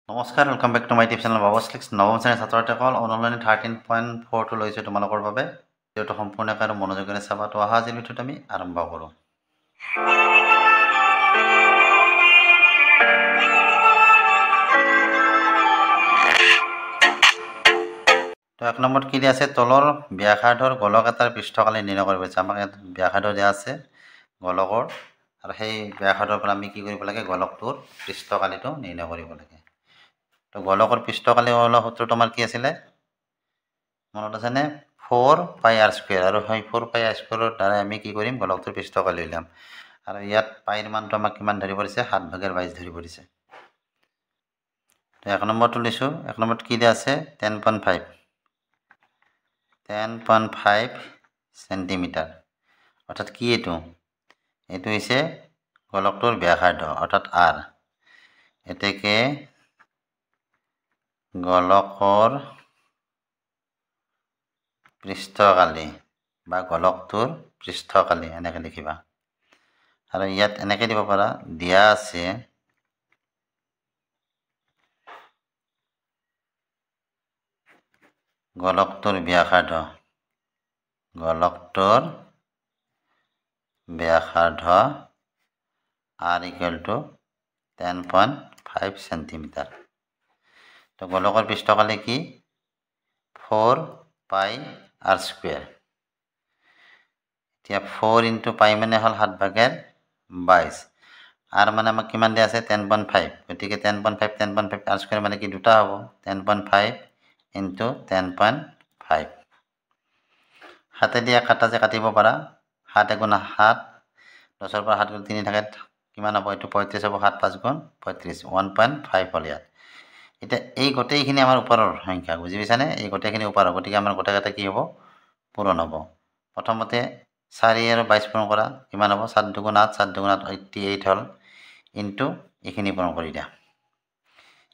নমস্কাৰ, welcome back to my tube channel বাবুশ্লিক্স। নৱম শ্ৰেণীৰ ছাত্ৰ-ছাত্ৰীসকল অনলাইন 13.4 লৈছোঁ তোমালোকৰ বাবে। ভিডিঅ'টো সম্পূৰ্ণকৈ আৰু মনোযোগেৰে চাবা। তো অহা আজিৰ ভিডিঅ'টো আমি আৰম্ভ কৰোঁ। তো 1 নম্বৰত কি দিয়া আছে? তলৰ ব্যাসাৰ্ধৰ গোলক এটাৰ পৃষ্ঠকালি নিৰ্ণয় কৰিব দিছে। আমাক ইয়াত ব্যাসাৰ্ধ দিয়া আছে গোলকৰ, আৰু সেই ব্যাসাৰ্ধৰ পৰা আমি কি কৰিব লাগে? গোলকটোৰ পৃষ্ঠকালিটো নিৰ্ণয় কৰিব লাগে। তো গোলকৰ পৃষ্ঠকালি ওলোৱা সূত্ৰটো আমাৰ কি আছিলে? মনত আছেনে? 4πr², আৰু সেই 4πr² দ্বাৰাই আমি কি কৰিম? গোলকটোৰ পৃষ্ঠকালি উলিয়াম। আৰু ইয়াত পাইৰ মানটো আমাক কিমান ধৰি পৰিছে? 7/22 ধৰি পৰিছে। তো 1 নম্বৰটো লৈছোঁ। 1 নম্বৰত কি দিয়া আছে? 10.5 সেন্টিমিটাৰ। অৰ্থাৎ কি এইটো? এইটো হৈছে গোলকটোৰ ব্যাসাৰ্ধ, অৰ্থাৎ r। এতেকে গোলকৰ পৃষ্ঠকালি বা গোলকটোৰ পৃষ্ঠকালি এনেকৈ লিখিবা। আৰু ইয়াত এনেকৈ দিব পাৰা, দিয়া আছে গোলকটোৰ ব্যাসাৰ্ধ, r = 10.5 সেন্টিমিটাৰ। তো গোলকৰ পৃষ্ঠকালি কি? 4πr²। এতিয়া 4 × π মানে হ'ল 7/22, r মানে আমাক কিমান দিয়া আছে? 10.5। গতিকে 10.5 r² মানে কি? দুটা হ'ব। 10.5 × 10.5। হাতেদি কাটা যে কাটিব পাৰা, 7 × 7, 10ৰ পৰা 7 3 থাকে, কিমান হ'ব? এইটো 35 হ'ব। 7 5 × 35, 1.5 হ'ল ইয়াত। এতিয়া এই গোটেইখিনি আমাৰ ওপৰৰ সংখ্যা, বুজি পাইছানে? এই গোটেইখিনি ওপৰৰ, গতিকে আমাৰ গোটেইকেইটা কি হ'ব? পূৰণ হ'ব। প্ৰথমতে 4 আৰু 22 পূৰণ কৰা, কিমান হ'ব? 7 2 8, 7 2 8 88 হ'ল, ইনটু এইখিনি পূৰণ কৰি দিয়া।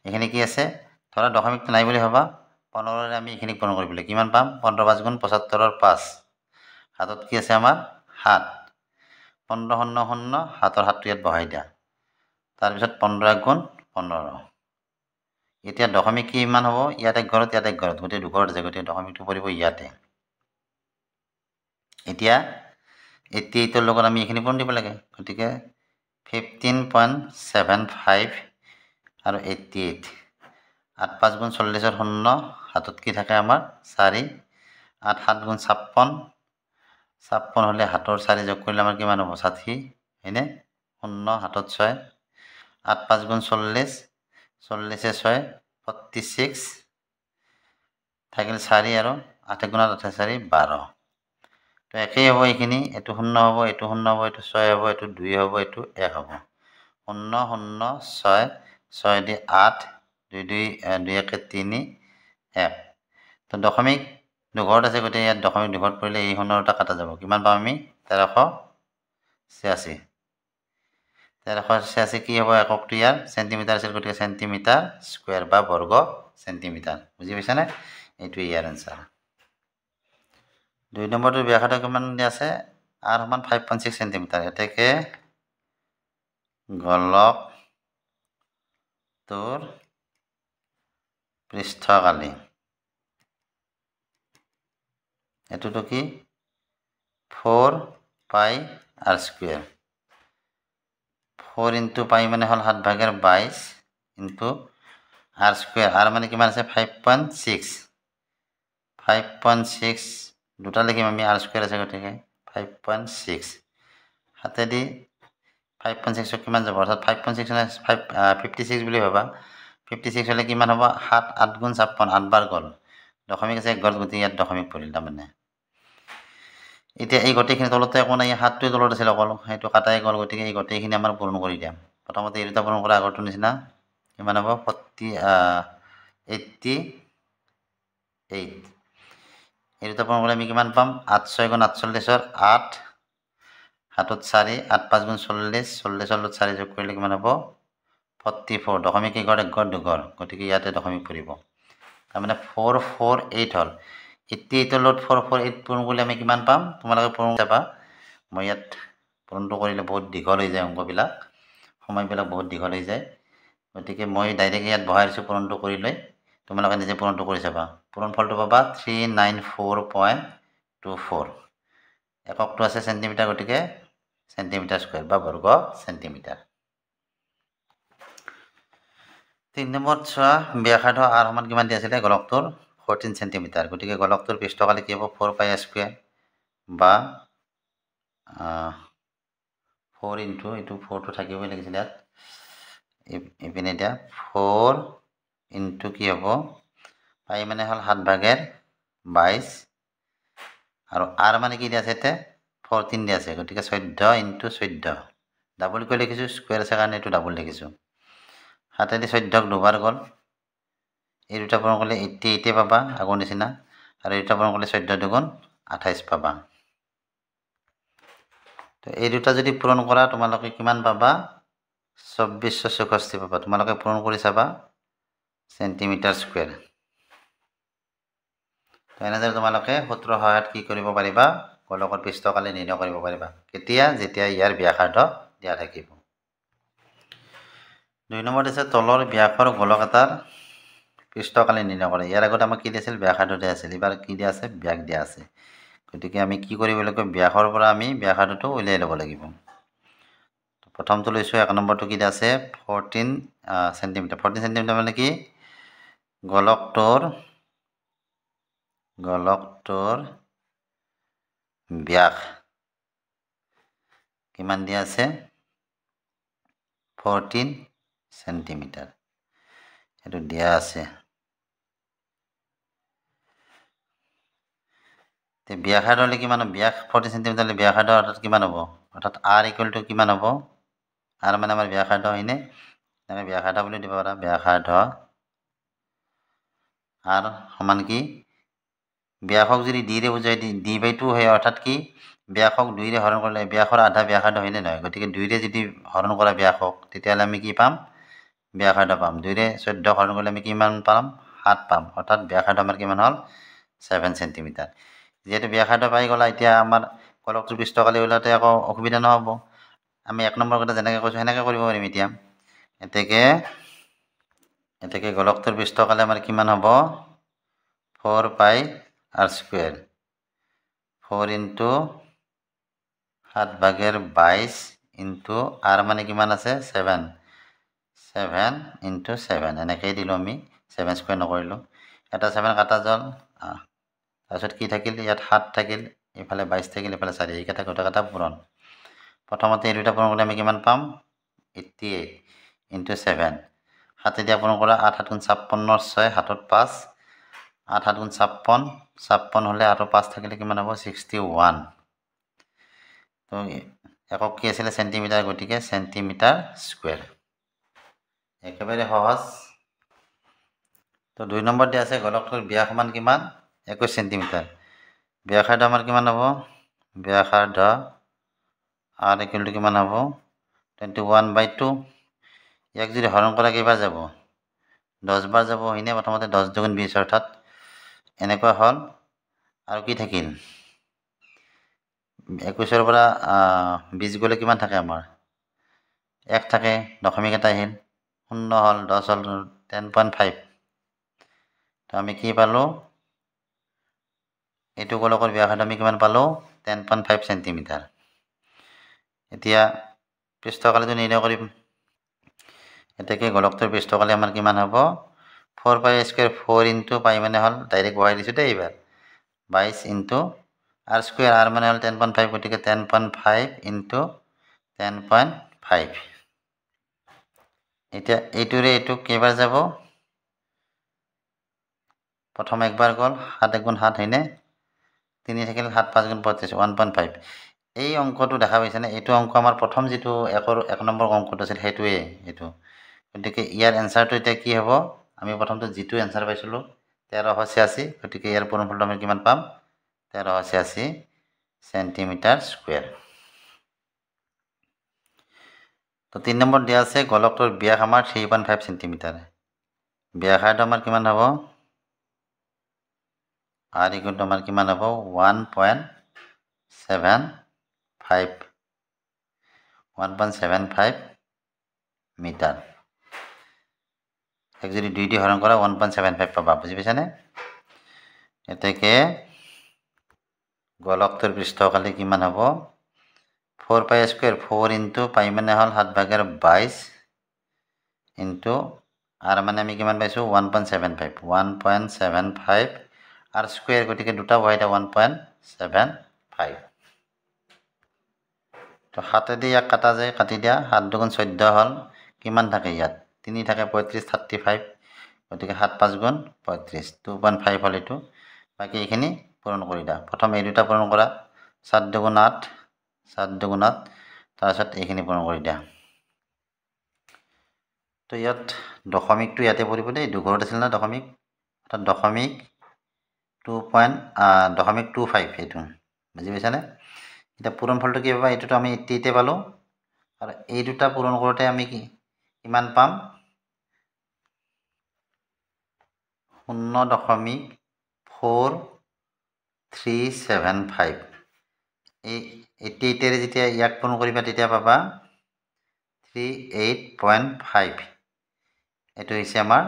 এইখিনি কি আছে? ধৰা দশমিকটো নাই বুলি ভাবা, 15ৰে আমি এইখিনি পূৰণ কৰিব লাগিব। কিমান পাম? 15 5 × 75ৰ 5, হাতত কি আছে আমাৰ? 7। 15 0 0, হাতৰ 7টো ইয়াত বহাই দিয়া। তাৰপিছত 15 × 15। এতিয়া দশমিক কি ইমান হ'ব? ইয়াত 1 ঘৰত, ইয়াত 1 ঘৰত, গোটেই 2 ঘৰত আছে, গতিকে দশমিকটো পৰিব ইয়াতে। এতিয়া 88ৰ লগত আমি এইখিনি পূৰণ দিব লাগে, গতিকে 15.75 আৰু 88, 8 5 × 40ৰ 0, হাতত কি থাকে আমাৰ? 4, 8 7 × 56, 56 হ'লে হাতৰ 4 যোগ কৰিলে আমাৰ কিমান হ'ব? 60, হয়নে? 0, হাতত 6, 8 5 × 40, 40 6, 46, থাকিল 4, আৰু 8 × 8 4, 12। তো একেই হ'ব এইখিনি, এইটো 0 হ'ব, এইটো 0 হ'ব, এইটো 6 হ'ব, এইটো 2 হ'ব, এইটো 1 হ'ব। 0 0 6, 6 দি 8, 2 2 2 1 3 1। তো দশমিক দুঘৰত আছে, গতিকে ইয়াত দশমিক দুঘৰত পৰিলে এই 0টা কাটা যাব। কিমান পাম আমি? 1386। 1386 কি হ'ব? এককটো ইয়াৰ চেণ্টিমিটাৰ আছিল, গতিকে চেণ্টিমিটাৰ স্কুৱেৰ বা বৰ্গ চেণ্টিমিটাৰ। বুজি পাইছানে? এইটো ইয়াৰ এনচাৰ। 2 নম্বৰটো ব্যাসাৰ্ধ কিমান দিয়া আছে? r = 5.6 centimetre. এতেকে গোলকটোৰ পৃষ্ঠকালি, এটোতো কি? 4πr²। 4 × π মানে হ'ল 7/22 ইনটু r²। r মানে কিমান আছে? 5.6। 5.6 দুটা লিখিম আমি, r² আছে, গতিকে 5.6। হাতেদি 5.6 কিমান যাব? অৰ্থাৎ 5.6 মানে 56 বুলি ভাবা। 56 হ'লে কিমান হ'ব? 7 8 × 56, 8 বাৰ গ'ল, দশমিক আছে 1 ঘৰত, গতিকে ইয়াত দশমিক পৰিল তাৰমানে। এতিয়া এই গোটেইখিনি তলতে একো নাই, 7টোৱে তলত আছিল অকল, সেইটো কাটাই গ'ল, গতিকে এই গোটেইখিনি আমাৰ পূৰণ কৰি দিম। প্ৰথমতে এই দুটা পূৰণ কৰা, আগৰটোৰ নিচিনা। কিমান হ'ব? 88। এই দুটা পূৰণ কৰিলে আমি কিমান পাম? 8 6 × 48ৰ 8, হাতত 4, 8 5 × 40, 40ৰ লগত 4 যোগ কৰিলে কিমান হ'ব? 44। দশমিক 1 ঘৰত 1 ঘৰত 2 ঘৰ, গতিকে ইয়াতে দশমিক পৰিব। তাৰমানে 448 হ'ল। 88ৰ লগত 448 পূৰণ কৰিলে আমি কিমান পাম? তোমালোকে পূৰণ যাবা, মই ইয়াত পূৰণটো কৰিলে বহুত দীঘল হৈ যায়, অংকবিলাক, সময়বিলাক বহুত দীঘল হৈ যায়। গতিকে মই ডাইৰেক্ট ইয়াত বহাই দিছোঁ পূৰণটো কৰি লৈ তোমালোকে নিজে পূৰণটো কৰি চাবা পূৰণ ফলটো পাবা 394.24 এককটো আছে চেণ্টিমিটাৰ গতিকে চেণ্টিমিটাৰ স্কুৱেৰ বা বৰ্গ চেণ্টিমিটাৰ 3 নম্বৰত চোৱা ব্যাসাৰ্ধ r সমান কিমান দিয়া আছিলে গোলকটোৰ 14 সেন্টিমিটাৰ গতিকে গোলকটোৰ পৃষ্ঠকালি কি হ'ব 4 পাই স্কয়াৰ বা 4 ইনটু এটো 4 টো থাকিবই লাগিছিল ইয়াত ইপিনে এটা 4 ইনটু কি হ'ব পাই মানে হল 7 ভাগেৰ 22 আৰু r মানে কি দিয়া আছে তে 14 দিয়া আছে গতিকে 14 ইনটু 14 ডাবল কৰি লিখিছো স্কয়াৰ আছে কাৰণে এটো ডাবল লিখিছো হাতেদি 14 ক দুবাৰ গল এই দুটা পূৰণ কৰিলে 88 পাবা আগৰ নিচিনা আৰু এটা পূৰণ কৰিলে 14 দুগুণ 28 পাবা তো এই দুটা যদি পূৰণ কৰা তোমালোকে কিমান পাবা 2464 পাবা তোমালোকে পূৰণ কৰি চাবা সেন্টিমিটাৰ স্কয়াৰ তো এনেদৰে তোমালোকে সূত্ৰৰ সহায়ত কি কৰিব পাৰিবা গোলকৰ পৃষ্ঠকালি নিৰ্ণয় কৰিব পাৰিবা কেতিয়া যেতিয়া ইয়াৰ ব্যাসাৰ্ধ দিয়া থাকিব 2 নম্বৰ আছে তলৰ ব্যাসৰ গোলক এটাৰ পৃষ্ঠকালি নিৰ্ণয় কৰে ইয়াৰ আগত আমাক কি দিছিল ব্যাসাৰ্ধ দিয়া আছিল এবাৰ কি দিয়া আছে ব্যাস দিয়া আছে গতিকে আমি কি কৰিব লাগিব ব্যাসৰ পৰা আমি ব্যাসাৰ্ধটো উলিয়াই ল'ব লাগিব প্ৰথমটো লৈছো 1 নম্বৰটো কি দিয়া আছে 14 সেন্টিমিটাৰ 14 সেন্টিমিটাৰ মানে কি গোলকটোৰ ব্যাস কিমান দিয়া আছে 14 সেন্টিমিটাৰ এটো দিয়া আছে তে ব্যাসাৰ্ধ হলে কিমান ব্যাস 40 সেন্টিমিটাৰ হলে ব্যাসাৰ্ধ অৰ্থাৎ কিমান হ'ব অৰ্থাৎ r = কিমান হ'ব r মানে আমাৰ ব্যাসাৰ্ধ হয়নে আমি ব্যাসাৰ্ধ বুলি দিব পাৰা ব্যাসাৰ্ধ r সমান কি ব্যাসক যদি d ৰে বুজাই d/2 হয় অৰ্থাৎ কি ব্যাসক 2 ৰে হৰণ কৰিলে ব্যাসৰ আধা ব্যাসাৰ্ধ হয়নে নহয় গতিকে 2 ৰে যদি হৰণ কৰা ব্যাসক তেতিয়ালে আমি কি পাম ব্যাসাৰ্ধ পাম 2 ৰে 14 হৰণ কৰিলে আমি কিমান পাম 7 পাম অৰ্থাৎ ব্যাসাৰ্ধ আমাৰ কিমান হল 7 সেন্টিমিটাৰ যেহেতু ব্যাসাৰ্ধ পাই গলা এতিয়া আমাৰ গোলকটোৰ পৃষ্ঠকালি উলাতে একো অসুবিধা নহব আমি 1 নম্বৰ কথা যেনেকৈ কৈছো হেনেকৈ কৰিব পাৰিম এতিয়া এতেকে গোলকটোৰ পৃষ্ঠকালি আমাৰ কিমান হ'ব 4 পাই r square 4 into 7 ভাগেৰ 22 into r মানে কিমান আছে 7 7 ইনটু 7 এনেকৈ দিলো আমি 7 স্কয়ার নকৰিলো এটা 7 কাটা গল তাৰপিছত কি থাকিল ইয়াত 7 থাকিল ইফালে 22 থাকিল ইফালে 4 এই কাটা গোটা কাটা পূৰণ প্ৰথমতে এই দুটা পূৰণ কৰিলে আমি কিমান পাম 88 ইনটু 7 হাতে দিয়া পূৰণ কৰা 8 7 56 6 হাতত 5 8 7 56 56 হলে আৰু 5 থাকিলে কিমান হ'ব 61 তো একক কি আছিল সেন্টিমিটাৰ গতিকে সেন্টিমিটাৰ স্কয়াৰ একেবাৰে সহজ তো 2 নম্বৰ দিয়া আছে গোলকটোৰ ব্যাস সমান কিমান 21 সেন্টিমিটাৰ ব্যাসাৰ্ধ আমাৰ কিমান হ'ব ব্যাসাৰ্ধ r = কিমান হ'ব 21/2 ইয়াক যদি হৰণ কৰা কেইবাৰ যাব 10 বাৰ যাব হইনে প্ৰথমতে 10 * 20 অৰ্থাৎ এনেকুৱা হল আৰু কি থাকিল 21 ৰ পৰা 20 গলে কিমান থাকে আমাৰ 1 থাকে দশমিক এটা আহিল 0 হল 10 হল 10.5 তো আমি কি পালো এটো গোলকৰ ব্যাসাৰ্ধ আমি কিমান পালো 10.5 সেন্টিমিটাৰ এতিয়া পৃষ্ঠকালিটো নিৰ্ণয় কৰিম এতেকে গোলকটোৰ পৃষ্ঠকালি আমাৰ কিমান হ'ব 4 পাই স্কয়াৰ 4 ইনটু পাই মানে হল ডাইৰেক্ট বহাই দিছো দেই এবাৰ 22 ইনটু r স্কয়ার r মানে হল 10.5 গতিকে 10.5 ইনটু 10.5 এতিয়া এইটোৰে এইটো কেইবাৰ যাব প্ৰথম একবাৰ গল 7 * 7 হয়নে 3 থাকিল 7 5 * 35 1.5 এই অঙ্কটো দেখা পাইছেনে এইটো অঙ্ক আমাৰ প্ৰথম যেটো 1 নম্বৰ অঙ্কটো আছিল হেতুৱে এটো গতিকে ইয়াৰ এনসাৰটো এতিয়া কি হ'ব আমি প্ৰথমটো যেটো এনসাৰ পাইছিলো 1386 গতিকে ইয়াৰ পূৰণফলটো আমি কিমান পাম 1386 সেন্টিমিটাৰ স্কয়াৰ তো 3 নম্বৰ দিয়া আছে গোলকটোৰ ব্যাস আমাৰ 3.5 সেন্টিমিটাৰ ব্যাসাৰ্ধ আমাৰ কিমান হ'ব r = আমাৰ কিমান হ'ব 1.75 মিটাৰ ইয়াক যদি 2 দি হৰণ কৰা 1.75 পাবা বুজি পাইছানে এতেকে গোলকটোৰ পৃষ্ঠকালি কিমান হ'ব 4 পাই স্কয়াৰ 4 ইনটু পাই মানে হল 7/22 ইনটু আর মানে আমি কিমান পাইছো 1.75 আর স্কয়ার গটিকে দুটা বহাইটা 1.75 তো হাতে দি এক কাটা যায় কাটি দিয়া 7 দুগুণ 14 হল কিমান থাকে ইয়াত 3 থাকে 35 35 গটিকে 7 5 গুণ 35 2.5 হল এটো বাকি এখিনি পূরণ কৰি দা প্ৰথম এই দুটা পূৰণ কৰা 7 দুগুণ 8 7 দুগুণ 8 তাৰপিছত এখিনি পূৰণ কৰি দিয়া তো ইয়াত দশমিকটো ইয়াতে পৰিব দেই দুঘৰত আছিল না দশমিক অৰ্থাৎ দশমিক 2.25 এটো বুজি পাইছানে এটা পূরণ ফলটো কি পাবা এটোটো আমি 80 তে পালো আর এই দুটা পূরণ করতে আমি কি কিমান পাম 0.4375 এই 88 এর যেতিয়া ইয়াক পূরণ কৰিবা তেতিয়া পাবা 38.5 এটো হৈছে আমাৰ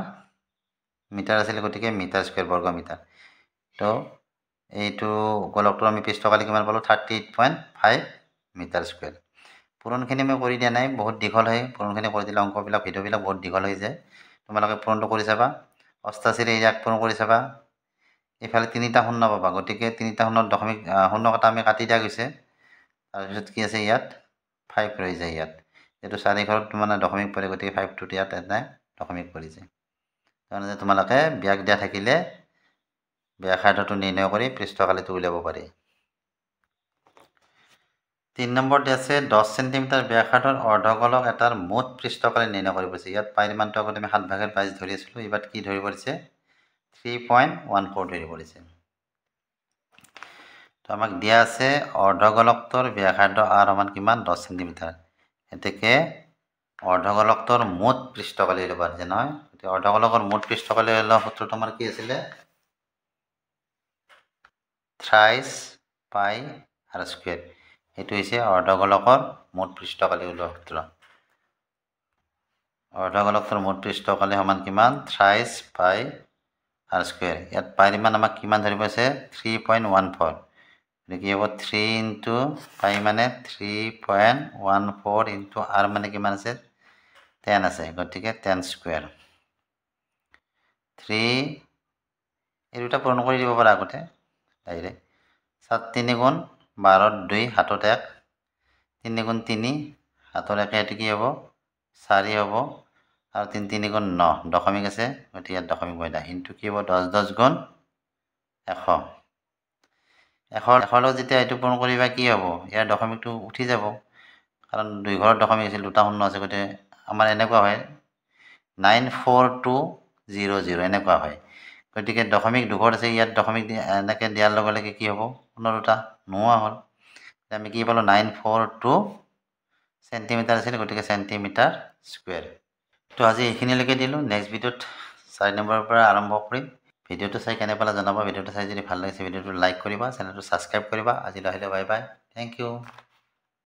মিটাৰ আছিল গতিকে মিটাৰ স্কয়াৰ বৰ্গ মিটাৰ তো এইটো গোলকটোৰ আমি পৃষ্ঠকালি কিমান পালো 38.5 মিটাৰ স্কয়াৰ পূৰণখিনি মই কৰি দিয়া নাই বহুত দীঘল হয় পূৰণখিনি কৰি দিলে অংকবিলাক ভিডিওবিলাক বহুত দীঘল হৈ যায় তোমালোকে পূৰণটো কৰি চাবা 88 এৰ ইয়াক পূৰণ কৰি চাবা এফালে তিনিটা শূন্য পাবা গতিকে তিনিটা শূন্য দশমিক শূন্য কাটা আমি কাটি দিয়া গৈছে তাৰপিছত কি আছে ইয়াত 5 ৰৈ যায় ইয়াত এটো 4 ঘৰত মানে দশমিক পৰে গতিকে 5 টো ইয়াত এটা দশমিক পৰি যায় তাৰমানে তোমালোকে ব্যাক দিয়া থাকিলে ব্যাসাৰ্ধটো নিৰ্ণয় কৰি পৃষ্ঠকালিটো উলিয়াব পাৰি 3 নম্বৰ দি আছে 10 সেন্টিমিটাৰ ব্যাসাৰ্ধৰ অৰ্ধগোলক এটাৰ মুঠ পৃষ্ঠকালি নিৰ্ণয় কৰিব আছে ইয়াত পাইৰ মানটো আগতে আমি 7/22 ধৰি আছিলো এবাৰ কি ধৰি পৰিছে 3.14 ধৰি পৰিছে তো আমাক দিয়া আছে অৰ্ধগোলকটোৰ ব্যাসাৰ্ধ r সমান কিমান 10 সেন্টিমিটাৰ এতেকে অৰ্ধগোলকটোৰ মুঠ পৃষ্ঠকালি লবা যে নহয় অৰ্ধগোলকৰ মুঠ পৃষ্ঠকালি হল সূত্ৰটো আমাৰ কি আছিল থ্ৰাইস পাই r স্কয়াৰ এটো হৈছে অৰ্ধগোলকৰ মুঠ পৃষ্ঠকালি ওলোৱা সূত্ৰ অৰ্ধগোলকৰ মুঠ পৃষ্ঠকালি সমান কিমান থ্ৰাইস পাই r স্কয়াৰ ইয়াত পাইৰ মান আমাক কিমান ধৰি পাইছে 3.14 কি হ'ব 3 ইনটু পাই মানে 3.14 ইনটু r মানে কিমান আছে 10 আছে গতিকে 10 স্কয়াৰ 3 এই দুটা পূৰণ কৰি দিব পাৰা আগতে ডাইৰেক্ট 7 3 গুণ 12 2 হাতত 1 3 গুণ 3 হাতত 1 এটো কি হ'ব 4 হ'ব আৰু 3 3 গুণ 9 দশমিক আছে গতিকে ইয়াত দশমিক বৈদা ইনটু কি হ'ব 10 10 গুণ 100 100 যেতিয়া এটো পূৰণ কৰিবা কি হ'ব ইয়াৰ দশমিকটো উঠি যাব কাৰণ দুই ঘৰত দশমিক আছিল দুটা শূন্য আছে গতে আমাৰ এনেকুৱা হয় 94200 এনেকুৱা হয় গতিকে দশমিক দুঘৰত আছে ইয়াত দশমিক এনেকে দিয়াৰ লগে লগে কি হ'ব পুনৰুটা নোৱা হ'ল আমি কি পালো 942 সেন্টিমিটাৰ আছিল গতিকে সেন্টিমিটাৰ স্কয়াৰ তো আজি এইখিনিলৈকে দিলো নেক্সট ভিডিওত 4 নম্বৰৰ পৰা আৰম্ভ কৰিম ভিডিওটো চাই কেনে পালা জনাবা ভিডিওটো চাই যদি ভাল লাগিছে ভিডিওটো লাইক কৰিবা চেনেলটো সাবস্ক্ৰাইব কৰিবা আজিলৈ আহিলে বাই বাই থ্যাংক ইউ